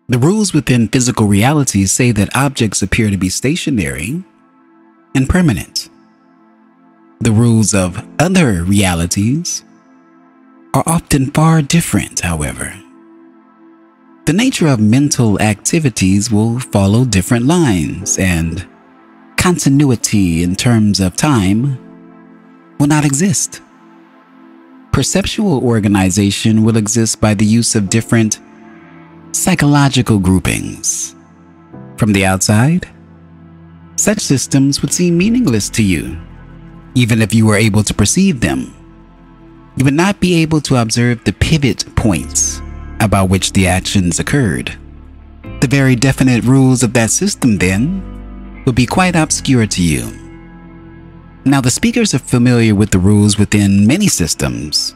The rules within physical reality say that objects appear to be stationary and permanent. The rules of other realities are often far different, however. The nature of mental activities will follow different lines, and continuity in terms of time will not exist. Perceptual organization will exist by the use of different psychological groupings. From the outside, such systems would seem meaningless to you, even if you were able to perceive them. You would not be able to observe the pivot points about which the actions occurred. The very definite rules of that system, then, would be quite obscure to you. Now, the speakers are familiar with the rules within many systems.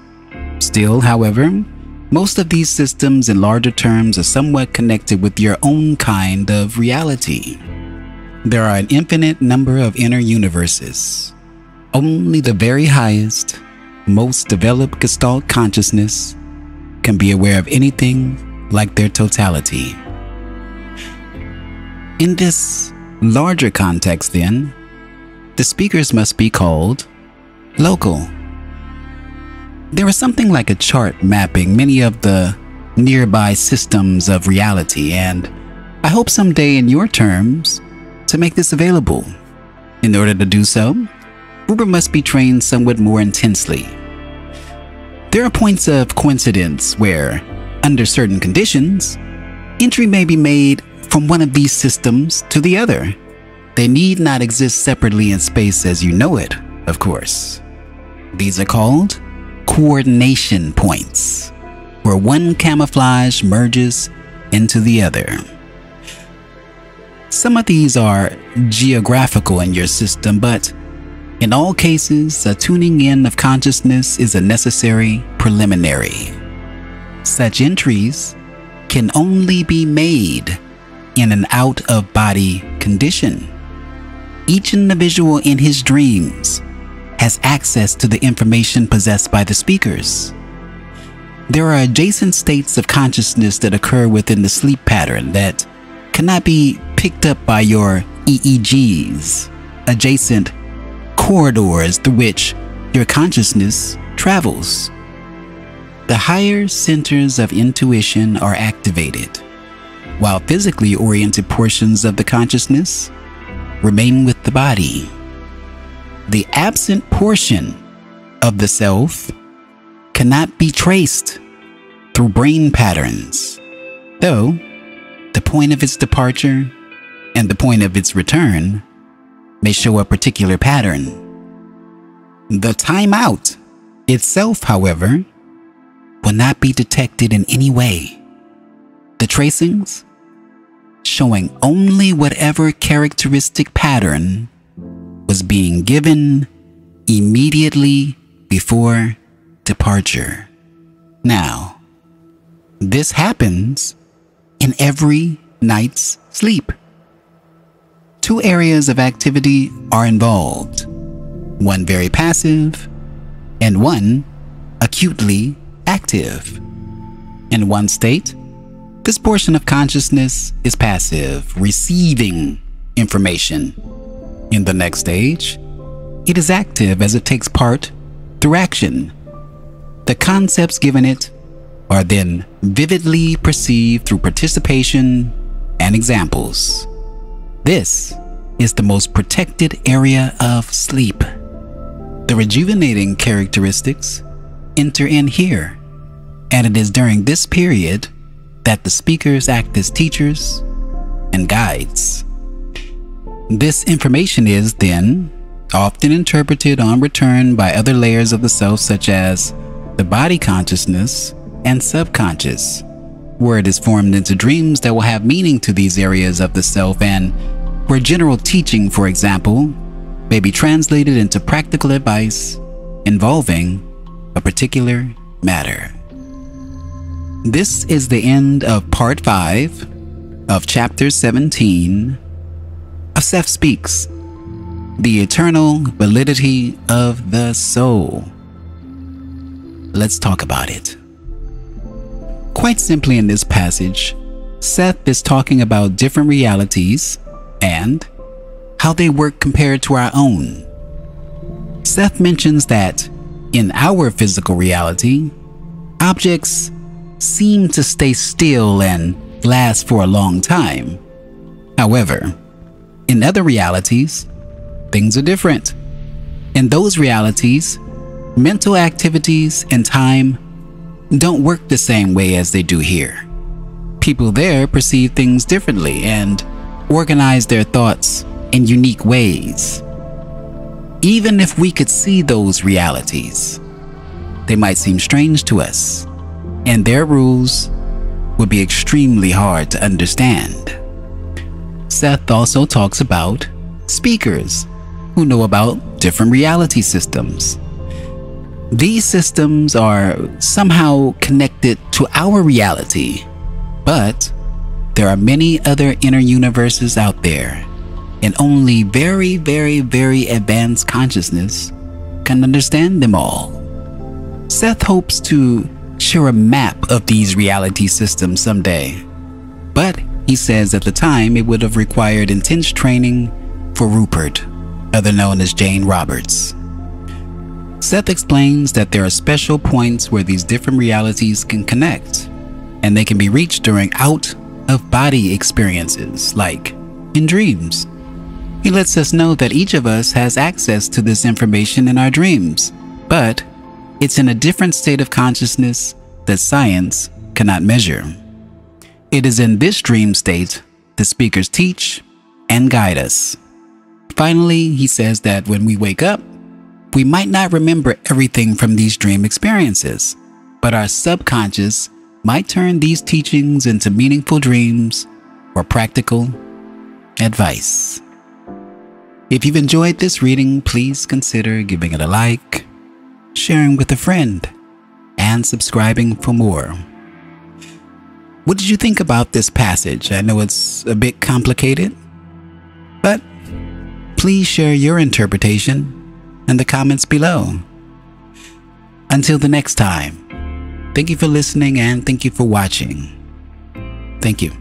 Still, however, most of these systems in larger terms are somewhat connected with your own kind of reality. There are an infinite number of inner universes. Only the very highest, most developed Gestalt consciousness can be aware of anything like their totality. In this larger context, then, the speakers must be called local. There is something like a chart mapping many of the nearby systems of reality, and I hope someday in your terms to make this available. In order to do so, Uber must be trained somewhat more intensely. There are points of coincidence where, under certain conditions, entry may be made from one of these systems to the other. They need not exist separately in space as you know it, of course. These are called coordination points, where one camouflage merges into the other. Some of these are geographical in your system, but in all cases, a tuning in of consciousness is a necessary preliminary. Such entries can only be made in an out-of-body condition. Each individual in his dreams has access to the information possessed by the speakers. There are adjacent states of consciousness that occur within the sleep pattern that cannot be picked up by your EEGs, adjacent corridors through which your consciousness travels. The higher centers of intuition are activated, while physically oriented portions of the consciousness remain with the body. The absent portion of the self cannot be traced through brain patterns, though the point of its departure and the point of its return may show a particular pattern. The timeout itself, however, will not be detected in any way. The tracings showing only whatever characteristic pattern was being given immediately before departure. Now, this happens in every night's sleep. Two areas of activity are involved, one very passive and one acutely active. In one state, this portion of consciousness is passive, receiving information. In the next stage, it is active as it takes part through action. The concepts given it are then vividly perceived through participation and examples. This is the most protected area of sleep. The rejuvenating characteristics enter in here, and it is during this period that the speakers act as teachers and guides. This information is then often interpreted on return by other layers of the self, such as the body consciousness and subconscious, where it is formed into dreams that will have meaning to these areas of the self, and where general teaching, for example, may be translated into practical advice involving a particular matter. This is the end of part 5 of chapter 17 of Seth Speaks, the eternal validity of the soul. Let's talk about it. Quite simply, in this passage, Seth is talking about different realities and how they work compared to our own. Seth mentions that in our physical reality, objects seem to stay still and last for a long time. However, in other realities, things are different. In those realities, mental activities and time don't work the same way as they do here. People there perceive things differently and organize their thoughts in unique ways. Even if we could see those realities, they might seem strange to us, and their rules would be extremely hard to understand. Seth also talks about speakers who know about different reality systems. These systems are somehow connected to our reality, but there are many other inner universes out there, and only very, very, very advanced consciousness can understand them all. Seth hopes to share a map of these reality systems someday, but he says at the time it would have required intense training for Rupert, other known as Jane Roberts. Seth explains that there are special points where these different realities can connect, and they can be reached during out-of-body experiences, like in dreams. He lets us know that each of us has access to this information in our dreams, but it's in a different state of consciousness that science cannot measure. It is in this dream state the speakers teach and guide us. Finally, he says that when we wake up, we might not remember everything from these dream experiences, but our subconscious might turn these teachings into meaningful dreams or practical advice. If you've enjoyed this reading, please consider giving it a like, sharing with a friend, and subscribing for more. What did you think about this passage? I know it's a bit complicated, but please share your interpretation in the comments below. Until the next time, thank you for listening and thank you for watching. Thank you.